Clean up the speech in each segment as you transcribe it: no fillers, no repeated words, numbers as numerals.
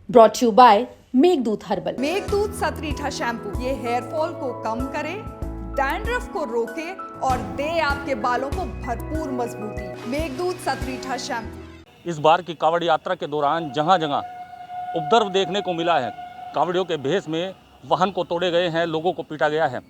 Brought you by Meghdoot herbal. Meghdoot सतरीठा shampoo ये hair fall को कम करे, डैंड्रफ को रोके और दे आपके बालों को भरपूर मजबूती। मेघदूत सतरीठा शैम्पू। इस बार की कांवड़ यात्रा के दौरान जहां जहां उपद्रव देखने को मिला है, कांवड़ियों के भेष में वाहन को तोड़े गए हैं, लोगों को पीटा गया है।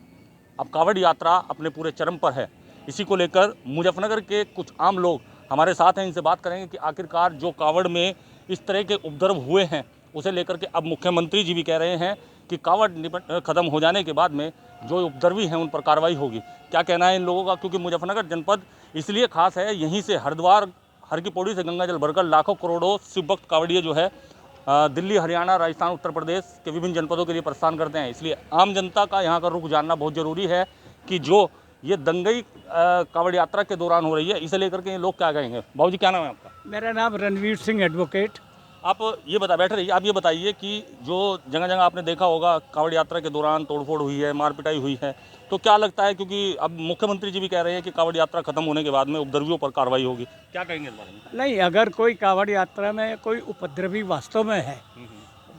अब कांवड़ यात्रा अपने पूरे चरम पर है। इसी को लेकर मुजफ्फरनगर के कुछ आम लोग हमारे साथ हैं, इनसे बात करेंगे कि आखिरकार जो कांवड़ में इस तरह के उपद्रव हुए हैं उसे लेकर के अब मुख्यमंत्री जी भी कह रहे हैं कि कांवड़ खत्म हो जाने के बाद में जो उपद्रवी हैं उन पर कार्रवाई होगी। क्या कहना है इन लोगों का, क्योंकि मुजफ्फरनगर जनपद इसलिए खास है, यहीं से हरिद्वार हर की पौड़ी से गंगा जल भरकर लाखों करोड़ों शिव भक्त कांवड़िए जो है दिल्ली, हरियाणा, राजस्थान, उत्तर प्रदेश के विभिन्न जनपदों के लिए प्रस्थान करते हैं। इसलिए आम जनता का यहाँ का रुख जानना बहुत ज़रूरी है कि जो ये दंगई कांवड़ यात्रा के दौरान हो रही है, इसे लेकर के ये लोग क्या कहेंगे। बाबू जी, क्या नाम है आपका? मेरा नाम रणवीर सिंह एडवोकेट। आप ये बैठे रहिए, आप ये बताइए कि जो जगह जगह आपने देखा होगा कांवड़ यात्रा के दौरान तोड़फोड़ हुई है, मार पिटाई हुई है, तो क्या लगता है, क्योंकि अब मुख्यमंत्री जी भी कह रहे हैं कि कांवड़ यात्रा खत्म होने के बाद में उपद्रवियों पर कार्रवाई होगी, क्या कहेंगे इस बारे में? नहीं, अगर कोई कांवड़ यात्रा में कोई उपद्रवी वास्तव में है,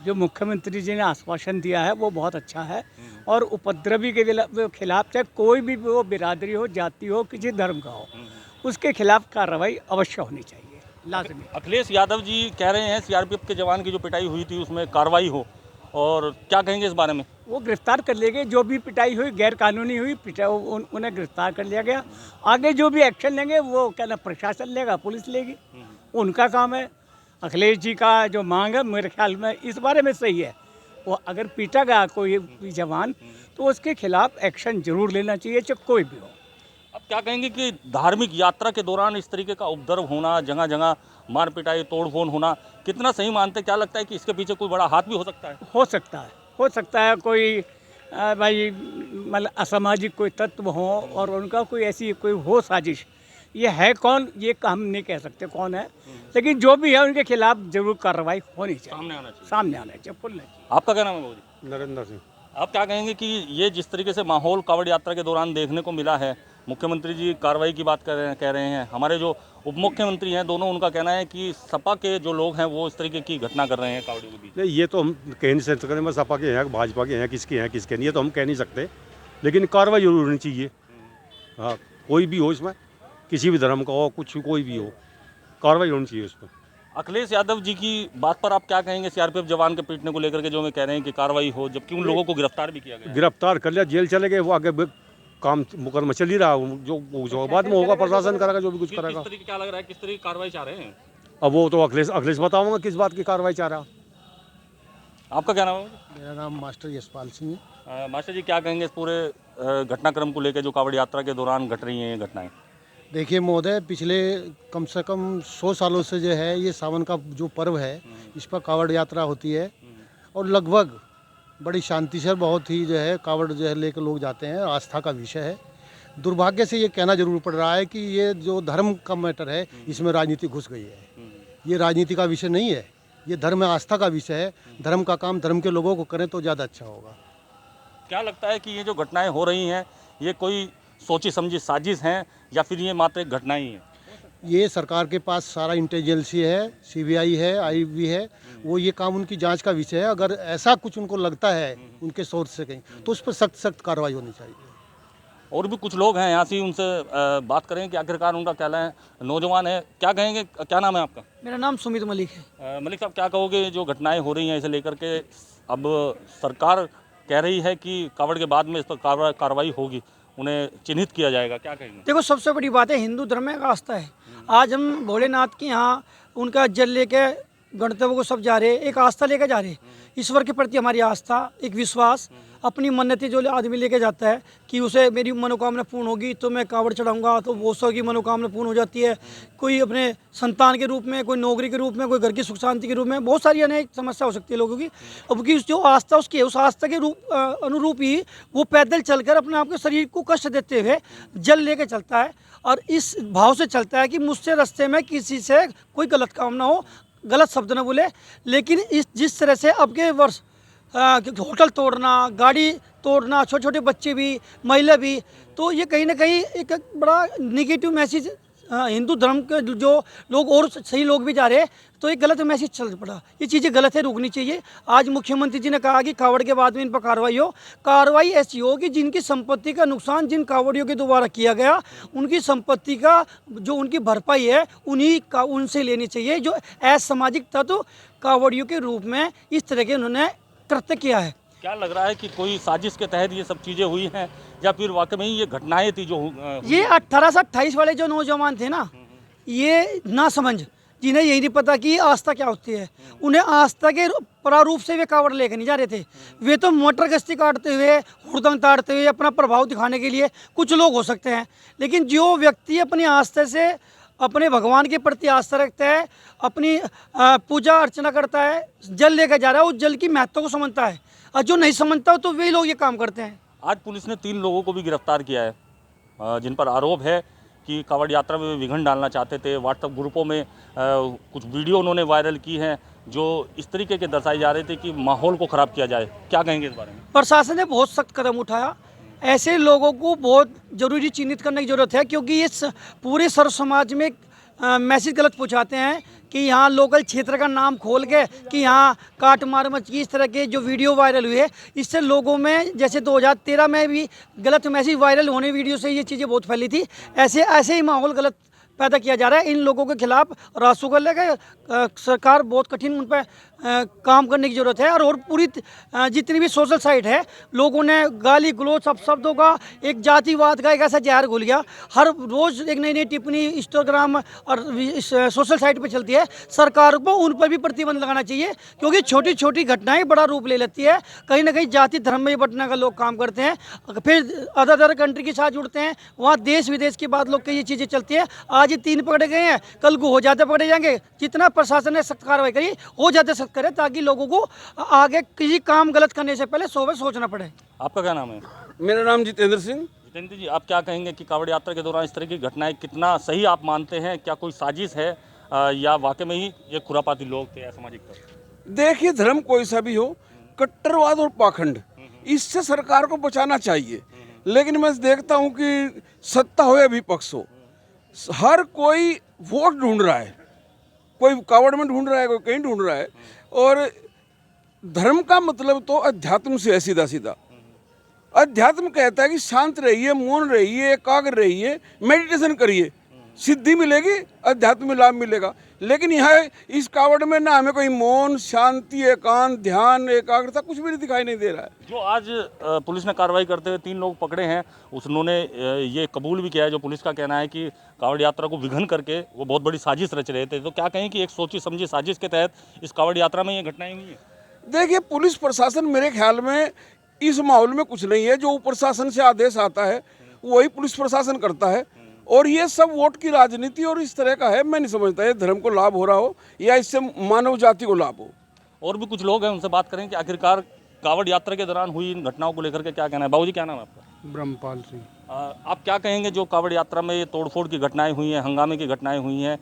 जो मुख्यमंत्री जी ने आश्वासन दिया है वो बहुत अच्छा है। और उपद्रवी के खिलाफ चाहे कोई भी वो बिरादरी हो, जाति हो, किसी धर्म का हो, उसके खिलाफ कार्रवाई अवश्य होनी चाहिए, लाजमी। अखिलेश यादव जी कह रहे हैं सीआरपीएफ के जवान की जो पिटाई हुई थी उसमें कार्रवाई हो, और क्या कहेंगे इस बारे में? वो गिरफ्तार कर लिए गए, जो भी पिटाई हुई गैर कानूनी हुई, उन्हें गिरफ्तार कर लिया गया। आगे जो भी एक्शन लेंगे वो क्या ना प्रशासन लेगा, पुलिस लेगी, उनका काम है। अखिलेश जी का जो मांग है मेरे ख्याल में इस बारे में सही है। वो अगर पीटा गया कोई जवान तो उसके खिलाफ एक्शन जरूर लेना चाहिए, चाहे कोई भी हो। अब क्या कहेंगे कि धार्मिक यात्रा के दौरान इस तरीके का उपद्रव होना, जगह जगह मार पिटाई, तोड़फोड़ होना, कितना सही मानते हैं? क्या लगता है कि इसके पीछे कोई बड़ा हाथ भी हो सकता है? हो सकता है कोई भाई मतलब असामाजिक कोई तत्व हो और उनका कोई ऐसी कोई हो साजिश। ये है कौन, ये हम नहीं कह सकते कौन है, लेकिन जो भी है उनके खिलाफ जरूर कार्रवाई होनी चाहिए, सामने आना चाहिए, फुल नहीं। आपका क्या नाम है बाबू जी? नरेंद्र सिंह। आप क्या कहेंगे कि ये जिस तरीके से माहौल कांवड़ यात्रा के दौरान देखने को मिला है, मुख्यमंत्री जी कार्रवाई की बात कह रहे हैं, हमारे जो उप मुख्यमंत्री हैं दोनों, उनका कहना है कि सपा के जो लोग हैं वो इस तरीके की घटना कर रहे हैं कांवड़ियों के बीच। नहीं, ये तो हम कह नहीं सकते, मैं सपा के हैं, भाजपा के हैं, किसके नहीं, ये तो हम कह नहीं सकते, लेकिन कार्रवाई जरूर होनी चाहिए। हाँ, कोई भी हो, इसमें किसी भी धर्म का हो, कुछ कोई भी हो, कार्रवाई होनी चाहिए उस पर। अखिलेश यादव जी की बात पर आप क्या कहेंगे, सीआरपीएफ जवान के पीटने को लेकर के जो वे कह रहे हैं कि कार्रवाई हो, जबकि उन लोगों को गिरफ्तार भी किया गया? गिरफ्तार कर लिया, जेल चले गए, वो आगे काम मुकदमा चल ही रहा, जो बाद में होगा प्रशासन करेगा, जो भी कुछ करेगा। किस तरीके क्या लग रहा है, किस तरीके की कार्रवाई चाह रहे हैं? अब वो तो अखिलेश बताऊंगा किस बात की कार्रवाई चाह रहा। आपका क्या नाम है? मेरा नाम मास्टर यशपाल सिंह है। मास्टर जी, क्या कहेंगे इस पूरे घटनाक्रम को लेकर जो कांवड़ यात्रा के दौरान घट रही हैं ये घटनाएं? देखिए महोदय, पिछले कम से कम 100 सालों से जो है ये सावन का जो पर्व है, इस पर कांवड़ यात्रा होती है और लगभग बड़ी शांति से बहुत ही जो है कांवड़ जो है लेकर लोग जाते हैं, आस्था का विषय है। दुर्भाग्य से ये कहना जरूर पड़ रहा है कि ये जो धर्म का मैटर है इसमें राजनीति घुस गई है। ये राजनीति का विषय नहीं है, ये धर्म आस्था का विषय है। धर्म का काम धर्म के लोगों को करें तो ज़्यादा अच्छा होगा। क्या लगता है कि ये जो घटनाएं हो रही हैं ये कोई सोची समझी साजिश हैं या फिर ये मात्र एक घटना ही है? ये सरकार के पास सारा इंटेलिजेंसी है, सीबीआई है, आईबी है, वो ये काम उनकी जांच का विषय है। अगर ऐसा कुछ उनको लगता है उनके सोर्स से कहीं, तो उस पर सख्त कार्रवाई होनी चाहिए। और भी कुछ लोग हैं यहाँ से, उनसे बात करें कि आखिरकार उनका क्या है। नौजवान है, क्या कहेंगे, क्या नाम है आपका? मेरा नाम सुमित मलिक है। मलिक साहब, क्या कहोगे जो घटनाएं हो रही हैं इसे लेकर के? अब सरकार कह रही है कि कांवड़ के बाद में इस पर कार्रवाई होगी, उन्हें चिन्हित किया जाएगा, क्या कहेंगे? देखो, सबसे बड़ी बात है हिंदू धर्म में एक आस्था है। आज हम भोलेनाथ के यहाँ उनका जल लेके गणतव्य को सब जा रहे हैं, एक आस्था लेकर जा रहे हैं। ईश्वर के प्रति हमारी आस्था, एक विश्वास, अपनी मन्नतें जो आदमी लेके जाता है कि उसे मेरी मनोकामना पूर्ण होगी तो मैं कांवड़ चढ़ाऊंगा, तो वो सौ की मनोकामना पूर्ण हो जाती है। कोई अपने संतान के रूप में, कोई नौकरी के रूप में, कोई घर की सुख शांति के रूप में, बहुत सारी अनेक समस्या हो सकती है लोगों की। अब की जो आस्था उसकी है, उस आस्था के अनुरूप ही वो पैदल चलकर अपने आप के शरीर को कष्ट देते हुए जल लेके चलता है और इस भाव से चलता है कि मुझसे रास्ते में किसी से कोई गलत काम ना हो, गलत शब्द न बोले। लेकिन जिस तरह से अब के वर्ष होटल तोड़ना, गाड़ी तोड़ना, छोटे छोटे बच्चे भी, महिला भी, तो ये कहीं ना कहीं एक बड़ा निगेटिव मैसेज हिंदू धर्म के जो लोग और सही लोग भी जा रहे हैं, तो एक गलत मैसेज चल पड़ा। ये चीज़ें गलत है, रुकनी चाहिए। आज मुख्यमंत्री जी ने कहा कि कावड़ के बाद में इन पर कार्रवाई हो। कार्रवाई ऐसी हो कि जिनकी संपत्ति का नुकसान जिन कावड़ियों के द्वारा किया गया, उनकी संपत्ति का जो उनकी भरपाई है उन्हीं का उनसे लेनी चाहिए, जो असामाजिक तत्व कावड़ियों के रूप में इस तरह के उन्होंने कृत्य किया है। क्या लग रहा है कि कोई साजिश के तहत ये सब चीज़ें हुई हैं, या फिर वाकई में ही ये घटनाएं थी जो ये 18 से 28 वाले जो नौजवान थे ना, ये ना समझ, जिन्हें यही नहीं पता कि आस्था क्या होती है, उन्हें आस्था के प्रारूप से वे कावड़ लेकर नहीं जा रहे थे। वे तो मोटर गश्ती काटते हुए, हुड़दंग ताड़ते हुए अपना प्रभाव दिखाने के लिए कुछ लोग हो सकते हैं, लेकिन जो व्यक्ति अपनी आस्था से अपने भगवान के प्रति आस्था रखता है, अपनी पूजा अर्चना करता है, जल लेकर जा रहा है, उस जल की महत्व को समझता है, और जो नहीं समझता तो वे लोग ये काम करते हैं। आज पुलिस ने 3 लोगों को भी गिरफ्तार किया है, जिन पर आरोप है कि कावड़ यात्रा में विघ्न डालना चाहते थे। व्हाट्सएप ग्रुपों में कुछ वीडियो उन्होंने वायरल की हैं जो इस तरीके के दर्शाए जा रहे थे कि माहौल को ख़राब किया जाए। क्या कहेंगे इस बारे में? प्रशासन ने बहुत सख्त कदम उठाया। ऐसे लोगों को बहुत जरूरी चिन्हित करने की ज़रूरत है, क्योंकि ये पूरे सर्व समाज में मैसेज गलत पहुंचाते हैं कि यहाँ लोकल क्षेत्र का नाम खोल के कि यहाँ काट मार मच की, इस तरह के जो वीडियो वायरल हुए, इससे लोगों में, जैसे 2013 में भी गलत मैसेज वायरल होने वीडियो से ये चीज़ें बहुत फैली थी, ऐसे ही माहौल गलत पैदा किया जा रहा है। इन लोगों के खिलाफ रासू कर लेगा सरकार, बहुत कठिन उन पर काम करने की ज़रूरत है। और पूरी जितनी भी सोशल साइट है, लोगों ने गाली गलौज शब्दों का, एक जातिवाद का एक ऐसा जहर घुल गया। हर रोज़ एक नई नई टिप्पणी इंस्टाग्राम और सोशल साइट पे चलती है। सरकार को उन पर भी प्रतिबंध लगाना चाहिए, क्योंकि छोटी छोटी घटनाएं बड़ा रूप ले लेती है। कहीं ना कहीं जाति धर्म में बंटने का लोग काम करते हैं, फिर अदर कंट्री के साथ जुड़ते हैं, वहाँ देश विदेश की बात लोग की ये चीज़ें चलती है। आज ये 3 पकड़े गए हैं, कल को हो जाते पकड़े जाएंगे। जितना प्रशासन ने सख्त कार्रवाई करी, हो जाते सख्त करे, ताकि लोगों को आगे किसी काम गलत करने से पहले 100 बार सोचना पड़े। आपका क्या नाम है? मेरा नाम जितेंद्र सिंह। जितेंद्र जी, आप क्या कहेंगे कि कावड़ यात्रा के दौरान इस तरह की घटनाएं कितना सही आप मानते हैं? क्या कोई साजिश है या वाकई में ही ये खुरापाती लोग थे, असामाजिक तत्व? देखिए, धर्म कोई सा भी हो, कट्टरवाद और पाखंड, इससे सरकार को बचाना चाहिए। लेकिन मैं देखता हूँ कि सत्ता हो या विपक्ष हो, हर कोई वोट ढूंढ रहा है, कोई कावड़ में ढूंढ रहा है, कोई कहीं ढूंढ रहा है। और धर्म का मतलब तो अध्यात्म से है, सीधा सीधा। अध्यात्म कहता है कि शांत रहिए, मौन रहिए, एकाग्र रहिए, मेडिटेशन करिए, सिद्धि मिलेगी, अध्यात्म में लाभ मिलेगा। लेकिन यहाँ इस कावड़ में ना हमें कोई मौन, शांति, एकांत, ध्यान, एकाग्रता कुछ भी दिखाई नहीं दे रहा है। जो आज पुलिस ने कार्रवाई करते हुए 3 लोग पकड़े हैं, उन्होंने ये कबूल भी किया है, जो पुलिस का कहना है कि कावड़ यात्रा को विघ्न करके वो बहुत बड़ी साजिश रच रहे थे। तो क्या कहें कि एक सोची समझी साजिश के तहत इस कावड़ यात्रा में ये घटनाएं हुई हैं? देखिए, पुलिस प्रशासन मेरे ख्याल में इस माहौल में कुछ नहीं है। जो ऊपर शासन से आदेश आता है वही पुलिस प्रशासन करता है, और ये सब वोट की राजनीति और इस तरह का है। मैं नहीं समझता ये धर्म को लाभ हो रहा हो या इससे मानव जाति को लाभ हो। और भी कुछ लोग हैं, उनसे बात करें कि आखिरकार कावड़ यात्रा के दौरान हुई इन घटनाओं को लेकर के क्या कहना है। बाबूजी, क्या नाम है आपका? ब्रह्मपाल सिंह। आप क्या कहेंगे जो कावड़ यात्रा में ये तोड़फोड़ की घटनाएं हुई हैं, हंगामे की घटनाएं हुई हैं,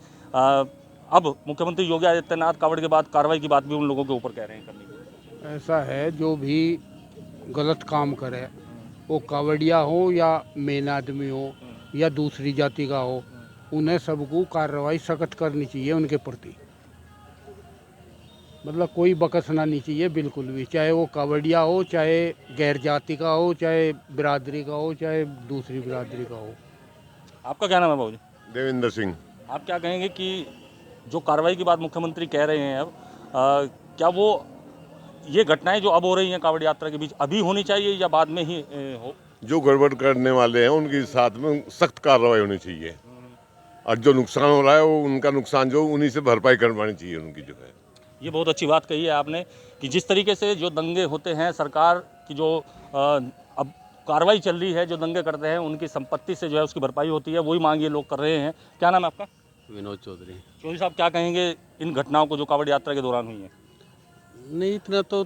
अब मुख्यमंत्री योगी आदित्यनाथ कावड़ के बाद कार्रवाई की बात भी उन लोगों के ऊपर कह रहे हैं करने की? ऐसा है, जो भी गलत काम करे, वो कावड़िया हो या मेन आदमी हो या दूसरी जाति का हो, उन्हें सबको कार्रवाई सख्त करनी चाहिए उनके प्रति। मतलब कोई बकसना नहीं चाहिए बिल्कुल भी, चाहे वो कावड़िया हो, चाहे गैर जाति का हो, चाहे बिरादरी का हो, चाहे दूसरी बिरादरी का हो। आपका क्या नाम है बाबूजी? देवेंद्र सिंह। आप क्या कहेंगे कि जो कार्रवाई की बात मुख्यमंत्री कह रहे हैं अब, क्या वो ये घटनाएं जो अब हो रही हैं कावड़ यात्रा के बीच अभी होनी चाहिए या बाद में ही हो? जो गड़बड़ करने वाले हैं उनके साथ में सख्त कार्रवाई होनी चाहिए, और जो नुकसान हो रहा है वो उनका नुकसान जो उन्हीं से भरपाई करवानी चाहिए उनकी जो है। ये बहुत अच्छी बात कही है आपने कि जिस तरीके से जो दंगे होते हैं, सरकार की जो अब कार्रवाई चल रही है, जो दंगे करते हैं उनकी संपत्ति से जो है उसकी भरपाई होती है, वही मांग ये लोग कर रहे हैं। क्या नाम है आपका? विनोद चौधरी। चौधरी साहब, क्या कहेंगे इन घटनाओं को जो कावड़ यात्रा के दौरान हुई है? नहीं, इतना तो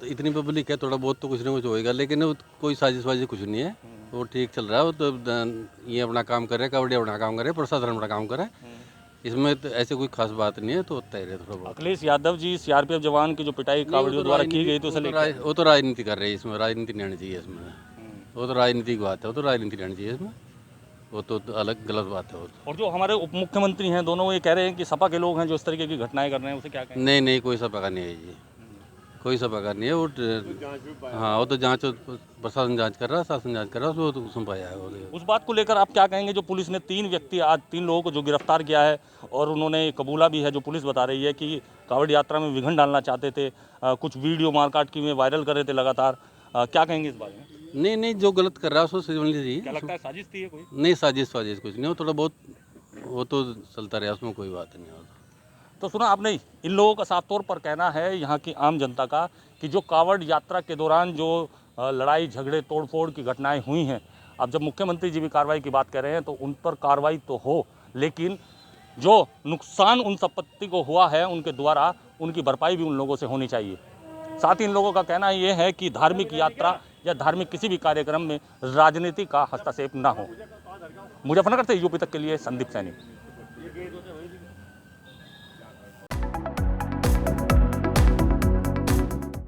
इतनी पब्लिक है, थोड़ा बहुत तो कुछ ना कुछ होएगा, लेकिन कोई साजिश वाजिश कुछ नहीं है, वो ठीक चल रहा है। वो तो ये अपना काम कर रहे हैं, कावड़िया अपना काम कर रहे हैं, प्रशासन अपना काम कर रहा है, इसमें तो ऐसे कोई खास बात नहीं है। तो होता ही रहे थोड़ा बहुत। अखिलेश यादव जी, सीआरपीएफ जवान की जो पिटाई कावड़ियों द्वारा की गई, तो वो तो राजनीति कर रहे हैं, इसमें राजनीति नहीं आनी चाहिए इसमें। वो तो राजनीति की बात है, वो तो राजनीति नहीं आनी चाहिए इसमें। वो तो अलग गलत बात है वो तो। और जो हमारे उप मुख्यमंत्री हैं दोनों ये कह रहे हैं कि सपा के लोग हैं जो इस तरीके की घटनाएं कर रहे हैं, उसे क्या कहें? नहीं नहीं, कोई सा पका नहीं है जी, कोई सा पका नहीं है वो। हाँ, वो तो जांच, प्रशासन जांच कर रहा है, शासन जांच कर रहा है, उसमें तो सुन पाया है वो। उस बात को लेकर आप क्या कहेंगे जो पुलिस ने 3 लोगों को जो गिरफ्तार किया है और उन्होंने कबूला भी है, जो पुलिस बता रही है कि कावड़ यात्रा में विघ्न डालना चाहते थे, कुछ वीडियो मारकाट की में वायरल कर रहे थे लगातार, क्या कहेंगे इस बारे में? नहीं नहीं, जो गलत कर रहा है उसको समझ लीजिए। क्या लगता है साजिश थी ये कोई? नहीं, साजिश कुछ नहीं, वो थोड़ा बहुत वो तो चलता रहा, उसमें कोई बात नहीं होता। तो सुना आपने, इन लोगों का साफ तौर पर कहना है यहाँ की आम जनता का कि जो कावड़ यात्रा के दौरान जो लड़ाई झगड़े तोड़फोड़ की घटनाएं हुई हैं, अब जब मुख्यमंत्री जी भी कार्रवाई की बात कर रहे हैं तो उन पर कार्रवाई तो हो, लेकिन जो नुकसान उन संपत्ति को हुआ है उनके द्वारा उनकी भरपाई भी उन लोगों से होनी चाहिए। साथ ही इन लोगों का कहना ये है कि धार्मिक यात्रा या धार्मिक किसी भी कार्यक्रम में राजनीति का हस्तक्षेप ना हो। मुजफ्फरनगर से यूपी तक के लिए संदीप सैनी।